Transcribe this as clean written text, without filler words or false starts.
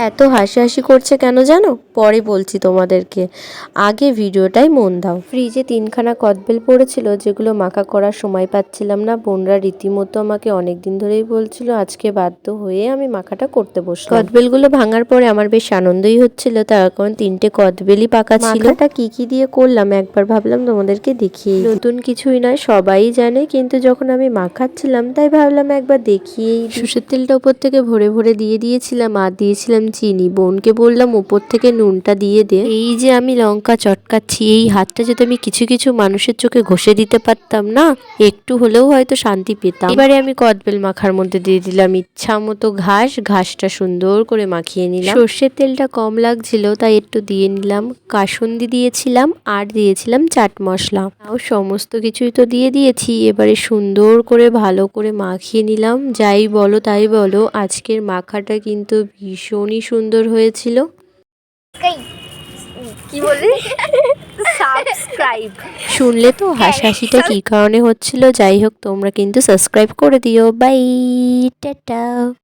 এত হাসি করছে কেন জানো? পরে বলছি তোমাদেরকে, আগে ভিডিওটাই মন দাও। ফ্রিজে 3খানা কদবেল পড়েছিল, যেগুলো মাখা করার সময় পাচ্ছিলাম না। বোনরা রীতিমতো আমাকে অনেকদিন ধরেই বলছিল, আজকে বাধ্য হয়ে আমি মাখাটা করতে বসলাম। কদবেলগুলো ভাঙার পরে আমার বেশ আনন্দই হচ্ছিল, তার কারণ 3টে কদবেলই পাকা ছিল। মাখাটা কি দিয়ে করলাম একবার ভাবলাম তোমাদেরকে দেখিয়ে। নতুন কিছুই নয়, সবাই জানে, কিন্তু যখন আমি মাখাচ্ছিলাম তাই ভাবলাম একবার দেখিয়েই। সরষের তেলটা উপর থেকে ভরে ভরে দিয়ে দিয়েছিলাম, আর দিয়েছিলাম চিনি। বোনকে বললাম উপর থেকে নুনটা দিয়ে দে। এই যে আমি লঙ্কা চটকাচ্ছি, এই হাতটা যদি আমি কিছু কিছু মানুষের চোখে ঘষে দিতে পারতাম না, একটু হলেও হয়তো শান্তি পেতাম। এবারে আমি কদবেল মাখার মধ্যে দিয়ে দিলাম ইচ্ছা মতো ঘাসটা সুন্দর করে মাখিয়ে নিলাম। সর্ষের তেলটা কম লাগছিল তাই একটু দিয়ে নিলাম। কাসুন্দি দিয়েছিলাম আর দিয়েছিলাম চাট মশলা। তাও সমস্ত কিছুই তো দিয়ে দিয়েছি। এবারে সুন্দর করে ভালো করে মাখিয়ে নিলাম। যাই বলো তাই বলো, আজকের মাখাটা কিন্তু ভীষণই সুন্দর হয়েছিল। কি বলি? সাবস্ক্রাইব। শুনলে তো হাসাহাসিটা কি কারণে হচ্ছিল? যাই হোক, তোমরা কিন্তু সাবস্ক্রাইব করে দিও। Bye, tata.